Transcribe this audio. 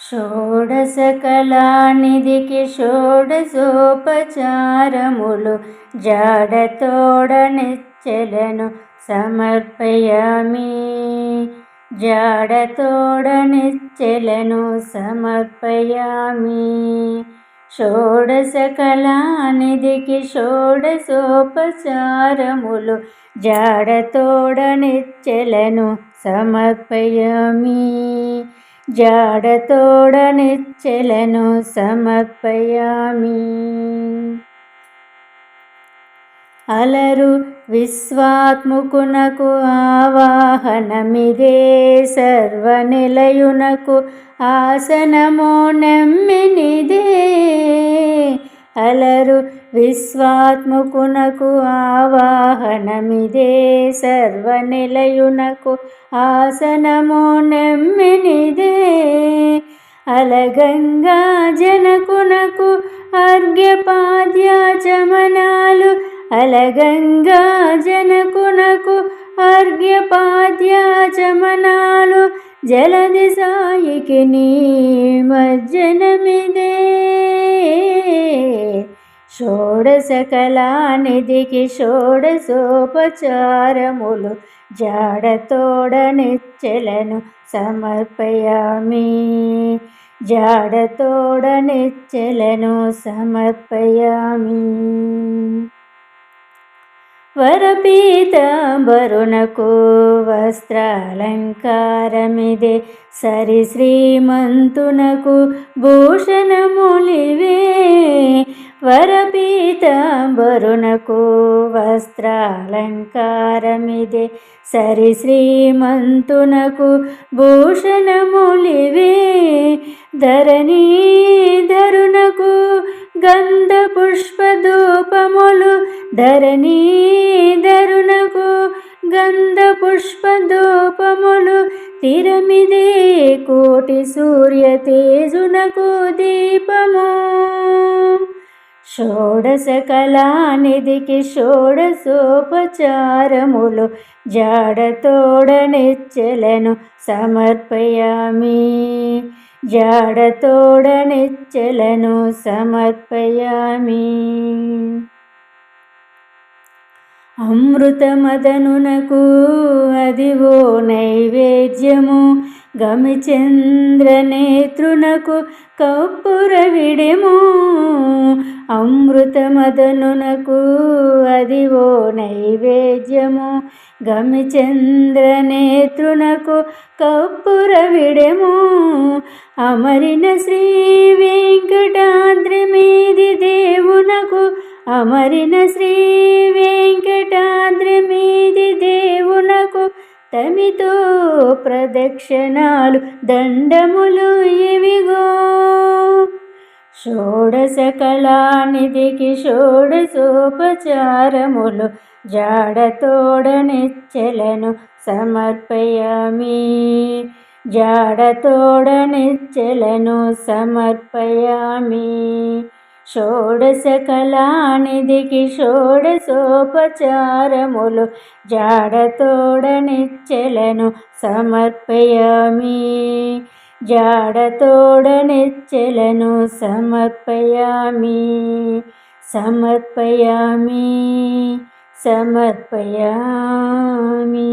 షోడశకళానిధికి షోడశోపచారములు జాడతోడనిచ్చెలను సమర్పయామి. జాడతోడనిచ్చెలను సమర్పయామి. షోడశకళానిధికి షోడశోపచారములు జాడతోడనిచ్చెలను సమర్పయామి. జాడతోడనిచ్చెలను సమర్పయామి. అలరు విశ్వాత్ముకునకు ఆవాహనమిదే, సర్వనిలయునకు ఆసనము నెమ్మినిదే. అలరు విశ్వాత్ముకునకు ఆవాహనమిదే, సర్వనిలయునకు ఆసనము నెమ్మినిదే. అలగంగా జనకునకు అర్ఘ్యపాద్యాచమనాలు, అలగంగా జనకునకు అర్ఘ్యపాద్యాచమనాలు, జలది సాయికి నిమజ్జనమిదే. షోడశకళానిధికి షోడశోపచారములు జాడతోడనిచ్చెలను సమర్పయామి. జాడతోడనిచ్చెలను సమర్పయామి. వరపీతాంబరునకు వస్త్రాలంకారమిదే, సరి శ్రీమంతునకు భూషణములివే. వరపీతాంబరునకు వస్త్రాలంకారమిదే, సరి శ్రీమంతునకు భూషణములివే. ధరణీధరునకు గంధ పుష్పధూపములు, ధరణీధరునకు గంధ పుష్పధూపములు, తిరమిదే కోటి సూర్య తేజునకు దీపము. షోడశకళానిధికి షోడశోపచారములు జాడతోడనిచ్చెలను సమర్పయామి. జాడతోడనిచ్చెలను సమర్పయామి. అమృతమదనునకు అదివో నైవేద్యము, గమిచంద్రనేత్రునకు కర్పూర విడెము. అమృతమదనునకు అదివో నైవేద్యము, గమిచంద్రనేత్రునకు కర్పూర విడెము. అమరిన శ్రీ వెంకటాద్రి మీది దేవునకు, అమరిన శ్రీ వెంకటాద్రి మీది దేవునకు తమితో ప్రదక్షిణాలు దండములు ఇవిగో. షోడశకళానిధికి షోడశోపచారములు జాడతోడనిచ్చెలను సమర్పయామి. జాడతోడనిచ్చెలను సమర్పయామి. షోడశకళానిధికి షోడశోపచారములు జాడతోడనిచ్చెలను సమర్పయామి. జాడతోడనిచ్చెలను సమర్పయామి. సమర్పయామి. సమర్పయామి.